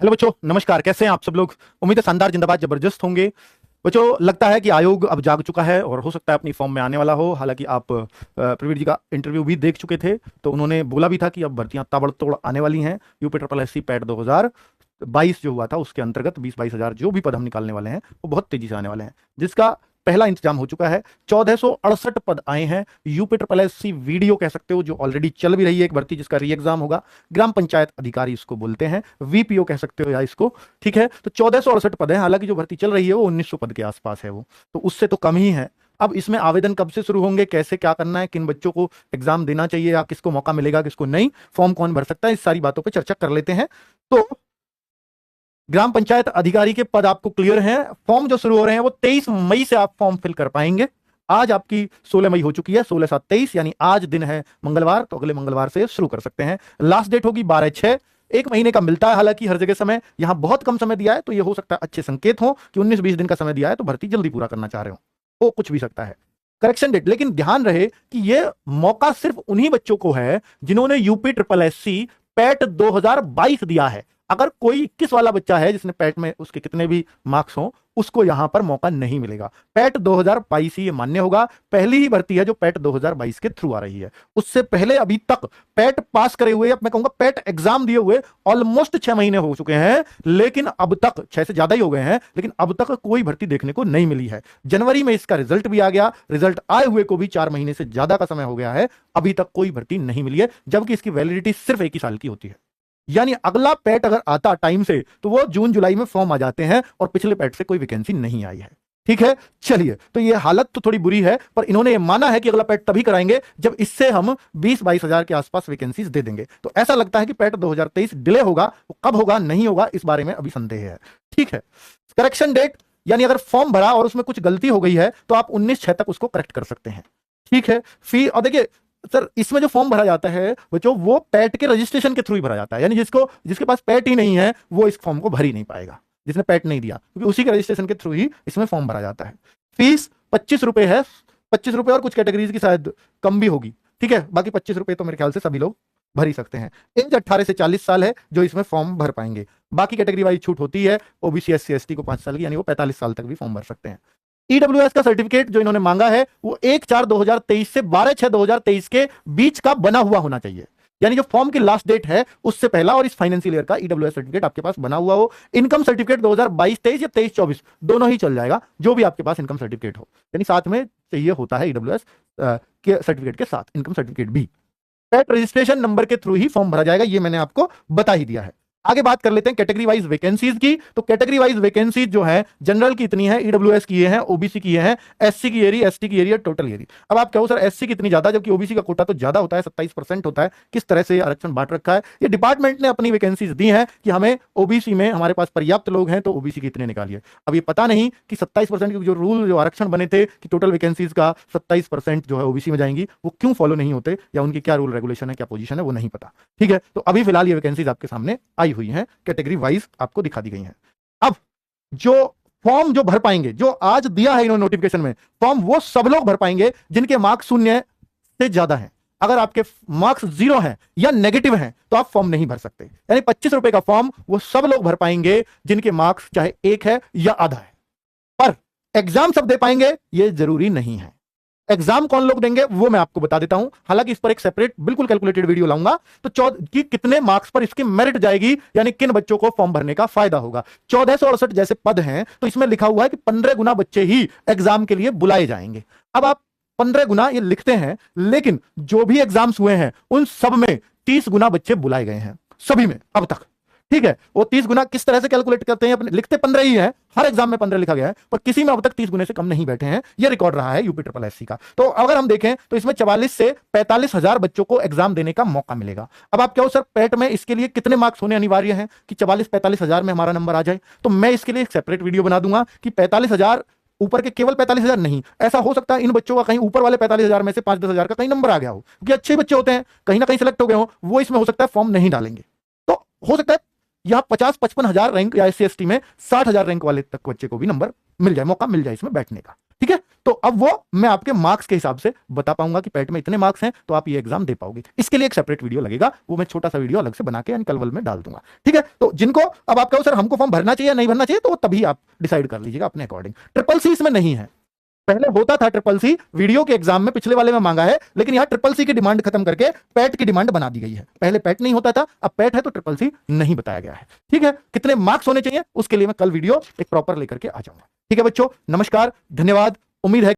Hello बच्चों, नमस्कार। कैसे हैं आप सब लोग? उम्मीद है शानदार, जिंदाबाद, जबरदस्त होंगे। बच्चों, लगता है कि आयोग अब जाग चुका है और हो सकता है अपनी फॉर्म में आने वाला हो। हालांकि आप प्रवीण जी का इंटरव्यू भी देख चुके थे, तो उन्होंने बोला भी था कि अब भर्तियां ताबड़तोड़ आने वाली हैं। UP triple S C PET 2022 जो हुआ था उसके अंतर्गत 20-22 हज़ार जो भी पद हम निकालने वाले हैं वो बहुत तेजी से आने वाले हैं, जिसका पहला इंतजाम हो चुका है। 1468 पद आए हैं। UP triple S C video कह सकते हो, जो ऑलरेडी चल भी रही है, एक भर्ती जिसका री एग्जाम होगा। ग्राम पंचायत अधिकारी इसको बोलते हैं, वीपीओ कह सकते हो या इसको। ठीक है, तो 1468 पद है। हालांकि जो भर्ती चल रही है वो 1900 पद के आसपास है, वो तो उससे तो कम ही है। अब इसमें आवेदन कब से शुरू होंगे, कैसे क्या करना है, किन बच्चों को एग्जाम देना चाहिए या किसको मौका मिलेगा, किसको नहीं, फॉर्म कौन भर सकता है, इस सारी बातों पर चर्चा कर लेते हैं। तो ग्राम पंचायत अधिकारी के पद आपको क्लियर हैं। फॉर्म जो शुरू हो रहे हैं वो 23 मई से आप फॉर्म फिल कर पाएंगे। आज आपकी 16 मई हो चुकी है, 16/7/23, यानी आज दिन है मंगलवार, तो अगले मंगलवार से शुरू कर सकते हैं। लास्ट डेट होगी 12/6। एक महीने का मिलता है हालांकि हर जगह समय, यहां बहुत कम समय दिया है, तो ये हो सकता है अच्छे संकेत हो कि 19-20 दिन का समय दिया है तो भर्ती जल्दी पूरा करना चाह रहे हो कुछ भी सकता है। करेक्शन डेट, लेकिन ध्यान रहे कि यह मौका सिर्फ उन्हीं बच्चों को है जिन्होंने UP triple S C PET 2022 दिया है। अगर कोई 21 वाला बच्चा है जिसने पैट में उसके कितने भी मार्क्स हों, उसको यहां पर मौका नहीं मिलेगा। पैट 2022 ही ये मान्य होगा। पहली ही भर्ती है जो पैट 2022 के थ्रू आ रही है। उससे पहले अभी तक पैट पास करे हुए, अब मैं कहूंगा पैट एग्जाम दिए हुए ऑलमोस्ट 6 महीने हो चुके हैं, लेकिन अब तक 6 से ज्यादा ही हो गए हैं, लेकिन अब तक कोई भर्ती देखने को नहीं मिली है। जनवरी में इसका रिजल्ट भी आ गया, रिजल्ट आए हुए को भी 4 महीने से ज्यादा का समय हो गया है, अभी तक कोई भर्ती नहीं मिली है, जबकि इसकी वैलिडिटी सिर्फ 1 ही साल की होती है। यानी अगला पैट अगर आता टाइम से तो वो जून जुलाई में फॉर्म आ जाते हैं और पिछले पैट से कोई वैकेंसी नहीं आई है। ठीक है, चलिए, तो ये हालत तो थोड़ी बुरी है, पर इन्होंने ये माना है कि अगला पैट तभी कराएंगे जब इससे हम 20-22 हजार के आसपास वैकेंसीज दे देंगे। तो ऐसा लगता है कि पैट 2023 डिले होगा, वो कब होगा नहीं होगा इस बारे में अभी संदेह है। ठीक है, करेक्शन डेट, यानी अगर फॉर्म भरा और उसमें कुछ गलती हो गई है तो आप 19/6 तक उसको करेक्ट कर सकते हैं। ठीक है, फी, और देखिए सर, इसमें जो फॉर्म भरा जाता है बच्चों, वो पैट के रजिस्ट्रेशन के थ्रू ही भरा जाता है। यानी जिसके पास पैट ही नहीं है वो इस फॉर्म को भर ही नहीं पाएगा, जिसने पैट नहीं दिया, क्योंकि उसी के रजिस्ट्रेशन के थ्रू ही इसमें फॉर्म भरा जाता है। फीस 25 रुपए है, 25 रुपए, और कुछ कैटेगरीज की शायद कम भी होगी। ठीक है, बाकी 25 रुपए तो मेरे ख्याल से सभी लोग भर ही सकते हैं। एज 18 से 40 साल है जो इसमें फॉर्म भर पाएंगे। बाकी कैटेगरी वाइज छूट होती है। ओबीसी SC ST को 5 साल की, यानी वो 45 साल तक भी फॉर्म भर सकते हैं। ईडब्ल्यूएस का सर्टिफिकेट जो इन्होंने मांगा है वो 1/4/2023 से 12/6/2023 के बीच का बना हुआ होना चाहिए। यानी जो फॉर्म की लास्ट डेट है उससे पहला, और इस फाइनेंशियल ईयर का ईडब्ल्यूएस सर्टिफिकेट आपके पास बना हुआ हो। इनकम सर्टिफिकेट 2022-23 या 23-24 दोनों ही चल जाएगा, जो भी आपके पास इनकम सर्टिफिकेट हो। यानी साथ में चाहिए होता है ईडब्ल्यूएस के सर्टिफिकेट के साथ इनकम सर्टिफिकेट भी। पैट रजिस्ट्रेशन नंबर के थ्रू ही फॉर्म भरा जाएगा, ये मैंने आपको बता ही दिया है। आगे बात कर लेते हैं कैटेगरी वाइज वैकेंसीज की। तो कैटेगरी वाइज वैकेंसीज जो है, जनरल की इतनी है, ईडब्ल्यूएस की ये है, ओबीसी की ये है, एससी की एरी, एसटी की एरी, टोटल एरी। अब आप कहो सर एससी की इतनी ज्यादा, जबकि ओबीसी का कोटा तो ज्यादा होता है, 27% होता है, किस तरह से आरक्षण बांट रखा है? ये डिपार्टमेंट ने अपनी वैकेंसीज दी है कि हमें ओबीसी में हमारे पास पर्याप्त लोग हैं तो ओबीसी की इतने निकालिए। अब ये पता नहीं कि 27% के जो रूल, जो आरक्षण बने थे कि टोटल वैकेंसीज का 27% जो है ओबीसी में जाएंगी, वो क्यों फॉलो नहीं होते, या उनकी क्या रूल रेगुलेशन है, क्या पोजीशन है, वो नहीं पता। ठीक है, तो अभी फिलहाल ये वैकेंसीज आपके सामने आई हुई हैं, कैटेगरी वाइज आपको दिखा दी गई हैं। अब जो फॉर्म जो भर पाएंगे, जो आज दिया है इन्होंने नोटिफिकेशन में, फॉर्म वो सब लोग भर पाएंगे जिनके मार्क्स 0 से ज्यादा हैं। अगर आपके मार्क्स 0 हैं या नेगेटिव हैं तो आप फॉर्म नहीं भर सकते। यानी 25 रुपए का फॉर्म वो सब लोग भर पाएंगे जिनके मार्क्स चाहे 1 है या आधा है। पर एग्जाम सब दे पाएंगे ये जरूरी नहीं है। एग्जाम कौन लोग देंगे वो मैं आपको बता देता हूं, हालांकि इस पर एक सेपरेट बिल्कुल कैलकुलेटेड वीडियो लाऊंगा। तो कि कितने मार्क्स पर इसकी मेरिट जाएगी, यानी किन बच्चों को फॉर्म भरने का फायदा होगा। 1468 जैसे पद हैं तो इसमें लिखा हुआ है कि 15 गुना बच्चे ही एग्जाम के लिए बुलाए जाएंगे। अब आप 15 गुना ये लिखते हैं, लेकिन जो भी एग्जाम्स हुए हैं उन सब में 30 गुना बच्चे बुलाए गए हैं, सभी में अब तक। ठीक है, वो 30 गुना किस तरह से कैलकुलेट करते हैं, अपने लिखते 15 ही है, हर एग्जाम में 15 लिखा गया है, पर किसी में अब तक 30 गुने से कम नहीं बैठे हैं। ये रिकॉर्ड रहा है यूपी ट्रिपल एससी का। तो अगर हम देखें तो इसमें 44 से 45 हजार बच्चों को एग्जाम देने का मौका मिलेगा। अब आप क्या हो सर, पैट में इसके लिए कितने मार्क्स होने अनिवार्य हैं कि 44-45 हजार में हमारा नंबर आ जाए? तो मैं इसके लिए एक सेपरेट वीडियो बना दूंगा कि 45 हजार ऊपर के केवल 45 हजार नहीं, ऐसा हो सकता है इन बच्चों का कहीं ऊपर वाले 45 हजार में से 5-10 हजार का कहीं नंबर आ गया हो, क्योंकि अच्छे बच्चे होते हैं, कहीं ना कहीं सेलेक्ट हो गए हो, वो इसमें हो सकता है फॉर्म नहीं डालेंगे। तो हो सकता है यहां 50-55 हजार रैंक या SC ST में 60 हजार रैंक वाले तक बच्चे को भी नंबर मिल जाए, मौका मिल जाए इसमें बैठने का। ठीक है, तो अब वो मैं आपके मार्क्स के हिसाब से बता पाऊंगा कि पैट में इतने मार्क्स हैं तो आप ये एग्जाम दे पाओगे। इसके लिए एक सेपरेट वीडियो लगेगा, वो मैं छोटा सा वीडियो अलग से बना के यानी कल में डाल दूंगा। ठीक है, तो जिनको अब आप कहो सर हमको फॉर्म भरना चाहिए नहीं भरना चाहिए, तो तभी आप डिसाइड कर लीजिएगा अपने अकॉर्डिंग। ट्रिपल सी इसमें नहीं है, पहले होता था ट्रिपल सी, वीडियो के एग्जाम में पिछले वाले में मांगा है, लेकिन यहां ट्रिपल सी की डिमांड खत्म करके पैट की डिमांड बना दी गई है। पहले पैट नहीं होता था, अब पैट है तो ट्रिपल सी नहीं बताया गया है। ठीक है, कितने मार्क्स होने चाहिए उसके लिए मैं कल वीडियो एक प्रॉपर लेकर के आ जाऊंगा। ठीक है बच्चों, नमस्कार, धन्यवाद। उम्मीद है